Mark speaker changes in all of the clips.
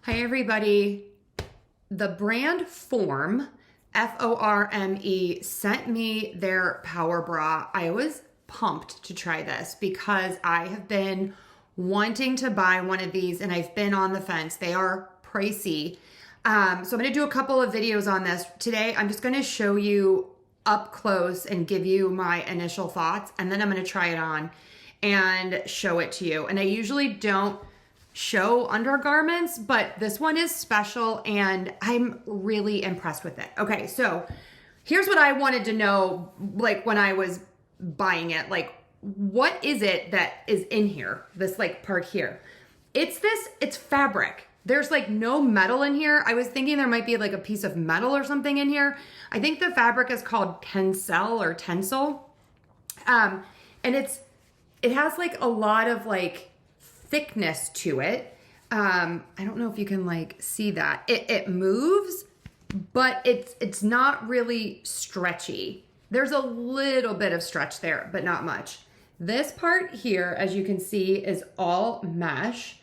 Speaker 1: Hi everybody. The brand Forme, F-O-R-M-E, sent me their power bra. I was pumped to try this because I have been wanting to buy one of these and I've been on the fence. They are pricey. So I'm gonna do a couple of videos on this. Today I'm just gonna show you up close and give you my initial thoughts, and then I'm gonna try it on and show it to you. And I usually don't show undergarments, but this one is special and I'm really impressed with it. Okay, so here's what I wanted to know, like when I was buying it, like what is it that is in here, this like part here? It's fabric. There's like no metal in here. I was thinking there might be like a piece of metal or something in here. I think the fabric is called tencel or tencel. And it has like a lot of like thickness to it. I don't know if you can like see that. It moves, but it's not really stretchy. There's a little bit of stretch there, but not much. This part here, as you can see, is all mesh.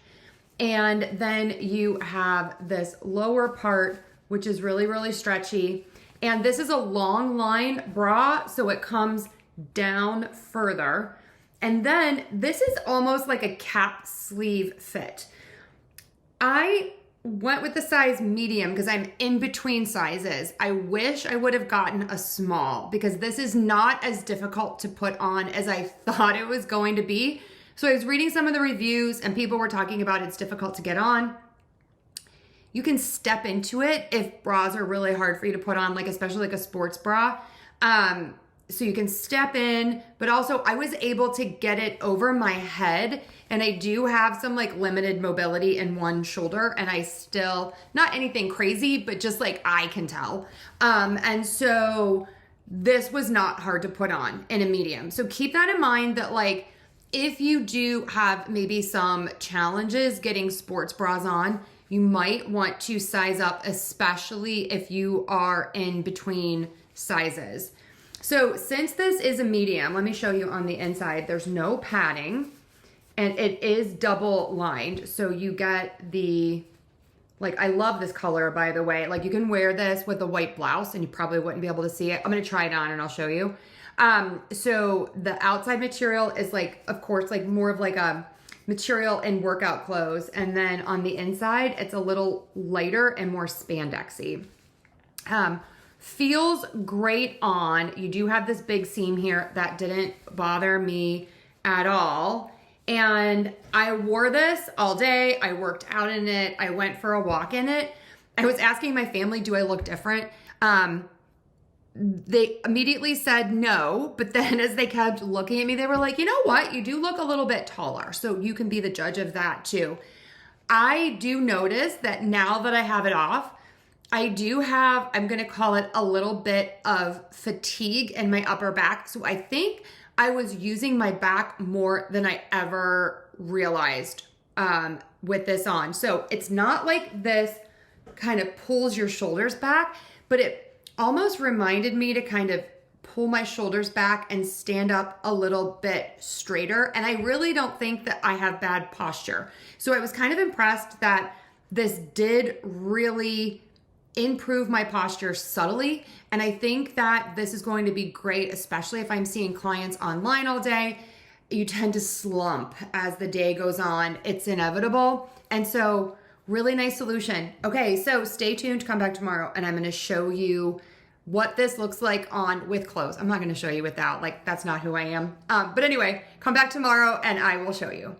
Speaker 1: And then you have this lower part, which is really, really stretchy. And this is a long line bra, so it comes down further. And then this is almost like a cap sleeve fit. I went with the size medium because I'm in between sizes. I wish I would have gotten a small because this is not as difficult to put on as I thought it was going to be. So I was reading some of the reviews and people were talking about it's difficult to get on. You can step into it if bras are really hard for you to put on, like especially like a sports bra. So you can step in, but also I was able to get it over my head, and I do have some like limited mobility in one shoulder, and I still, not anything crazy, but just like I can tell. And so this was not hard to put on in a medium. So keep that in mind that like, if you do have maybe some challenges getting sports bras on, you might want to size up, especially if you are in between sizes. So since this is a medium, let me show you on the inside, there's no padding and it is double lined. So you get the, like, I love this color, by the way. Like you can wear this with a white blouse and you probably wouldn't be able to see it. I'm gonna try it on and I'll show you. So the outside material is like, of course, like more of like a material in workout clothes. And then on the inside, it's a little lighter and more spandexy. Feels great on. You do have this big seam here that didn't bother me at all. And I wore this all day. I worked out in it. I went for a walk in it. I was asking my family, do I look different? They immediately said no, but then as they kept looking at me, they were like, you know what? You do look a little bit taller. So you can be the judge of that too. I do notice that now that I have it off, I do have, I'm gonna call it a little bit of fatigue in my upper back. So I think I was using my back more than I ever realized with this on. So it's not like this kind of pulls your shoulders back, but it almost reminded me to kind of pull my shoulders back and stand up a little bit straighter. And I really don't think that I have bad posture. So I was kind of impressed that this did really improve my posture subtly. And I think that this is going to be great, especially if I'm seeing clients online all day. You tend to slump as the day goes on. It's inevitable. And so really nice solution. Okay, so stay tuned, come back tomorrow and I'm gonna show you what this looks like on with clothes. I'm not gonna show you without, like that's not who I am. But anyway, come back tomorrow and I will show you.